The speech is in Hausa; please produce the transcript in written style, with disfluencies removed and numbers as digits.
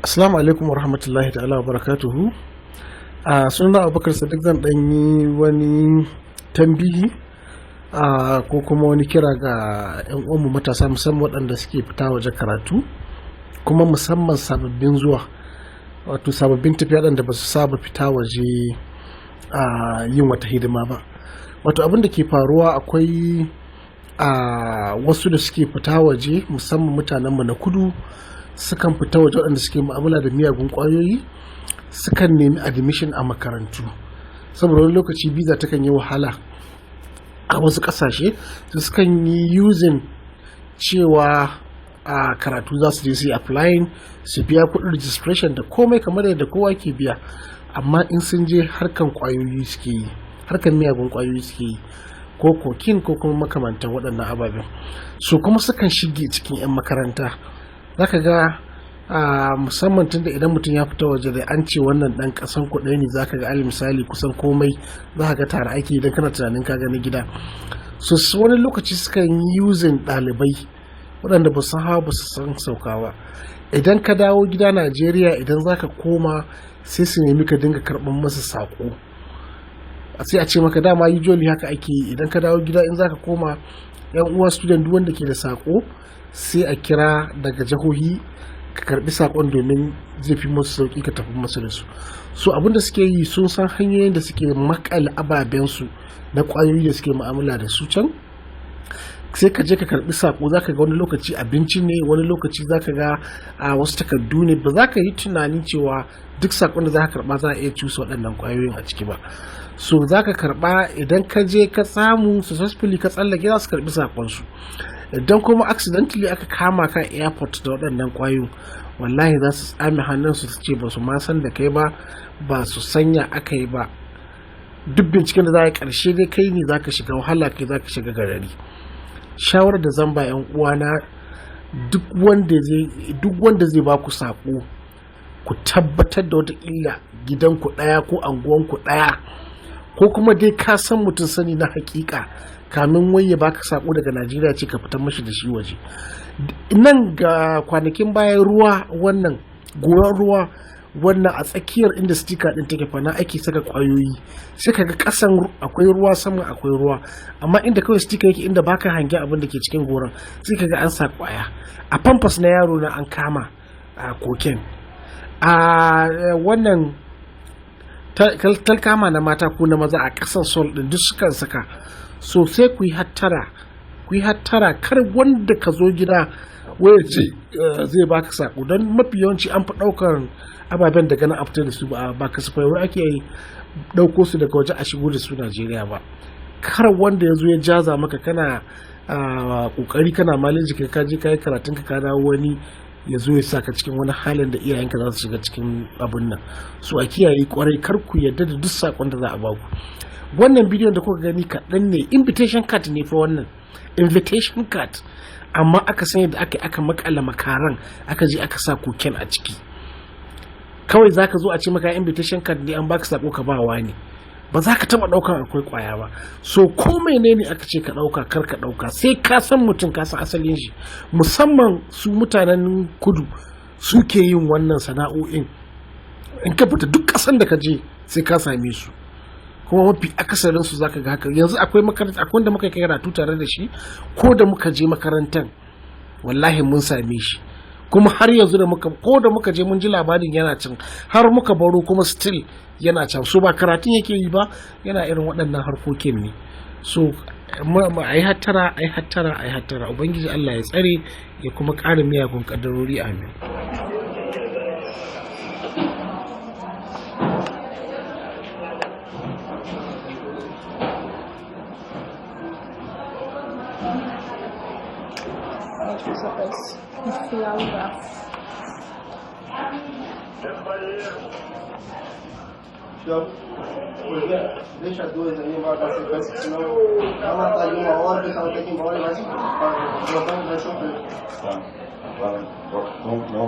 Assalamu alaikum warahmatullahi ta'ala wa barakatuhu. Sunana Abubakar Sadiq, zan ɗan yi wani tambihi ko kuma wani kira ga 'yan uwanmu matasa, musamman waɗanda suke fita waje karatu, kuma musamman sababbin zuwa, wato sababbin tafiya waɗanda ba su saba fita waje yin wata hidima ba. Wato abin da ke faruwa, akwai wasu da suke fita waje, musamman mutanenmu na kudu, sukan fita waje waɗanda suke mu'amala da miyagun ƙwayoyi, sukan nemi admission a makarantu, saboda wani lokaci visa takan yi wahala a wasu ƙasashe, su sukan yi using cewa a karatu za su je su yi applying, su biya kuɗin registration da komai kamar yadda kowa ke biya, amma in sun je harkan ƙwayoyi suke yi, harkan miyagun ƙwayoyi suke yi, ko kokin ko kuma makamantan waɗannan ababen. So kuma sukan shige cikin 'yan makaranta, zaka ga musamman tunda idan mutum ya fita waje da an ce wannan dan kasan kuɗi ne, zaka ga misali kusan komai zaka ga tare ake idan kana tunanin ka gani gida. So wani lokaci sukan yi using ɗalibai waɗanda ba su hawa ba su san sauka ba. Idan ka dawo gida Najeriya, idan zaka koma sai su nemi ka dinga karɓar masa saƙo, sai a ce maka dama usually haka ake yi. Idan ka dawo gida, in zaka koma, yan uwa student duk wanda ke da saƙo sai a kira daga jihohi ka karbi sakon, domin zai fi musu sauki ka tafi masu da su. So abinda suke yi, sun san hanyoyin da suke makale ababensu na kwayoyi da suke mu'amala da su can, sai ka je ka karbi sako. Zaka ga wani lokaci abinci ne, wani lokaci zaka ga wasu takardu ne. Ba za ka yi tunanin cewa duk sakon da za ka karba za a iya cusa waɗannan kwayoyin a ciki ba. So za ka karba, idan ka je ka samu successfully ka tsallake, za su karbi sakonsu. Idan kuma accidentally aka kama ka airport da waɗannan ƙwayoyin, wallahi za su tsame hannunsu su ce ba su ma san da kai ba, ba su sanya aka yi ba. Duk binciken da za a yi ƙarshe dai kai ne za ka shiga wahala, kai za ka shiga garari. Shawarar da zan ba 'yan uwana, duk wanda zai ba ku saƙo, ku tabbatar da wataƙila gidanku ɗaya ko anguwanku ɗaya, ko kuma dai ka san mutum sani na hakika, kamin wai ya baka sako daga Najeriya ce ka fitar mashi da shi waje. Nan ga kwanakin bayan goron ruwa wannan a tsakiyar inda sticker din take fa, na ake saka kwayoyi, sai kaga kasan akwai ruwa, sama akwai ruwa, amma inda kawai sticker yake, inda baka hange abin da ke cikin goron, sai kaga an sa kwaya. A pampers na yaro na an kama koken, wannan talkama na mata ko na maza a kasan sol din duk sukan saka. So sai ku yi hattara, kar wanda ka zo gida waya ce zai baka sako, don mafi yawanci an fi ɗaukar ababen daga nan a fitar da su, ba kasafai wai ake ɗauko su daga waje a shigo da su Najeriya ba. Kar wanda ya zo ya jaza maka, kana kokari kana malin jiki, ka je ka yi karatun ka dawo, wani ya zo ya saka cikin wani halin da iyayenka za su shiga cikin abun nan. So a kiyaye kwarai, kar ku yarda da duk sakon da za a baku. Wannan bidiyon da kuka gani kaɗan ne, invitation card ne fa wannan, invitation card, amma aka san yadda aka makala makaran, aka je aka sa koken a ciki. Kawai za ka zo a ce maka invitation card ne, an baka sako ka ba wani, ba za ka taɓa ɗaukan akwai ƙwaya ba. So ko menene aka ce ka ɗauka, kar ka ɗauka, sai ka san mutum, ka san asalin shi. Musamman su mutanen kudu suke yin wannan sana'o'in. In ka fita duk ƙasan da ka je sai ka same su, kuma mafi akasarin su zaka ga haka. Yanzu akwai makaranta, akwai wanda muka kai karatu tare da shi, ko da muka je makarantar wallahi mun same shi, kuma har yanzu da muka je mun ji labarin yana can, har muka baro kuma still yana can. So ba karatun yake yi ba, yana irin waɗannan harkokin ne. So ai hattara. Ubangiji Allah ya tsare, ya kuma ƙara miyagun ƙaddarori. Amin. Deixa duas aí, vai dar sequência, senão ela tá ali 1 hora, ela tem que ir embora e vai chover. Tá, vai chover. Tá, não.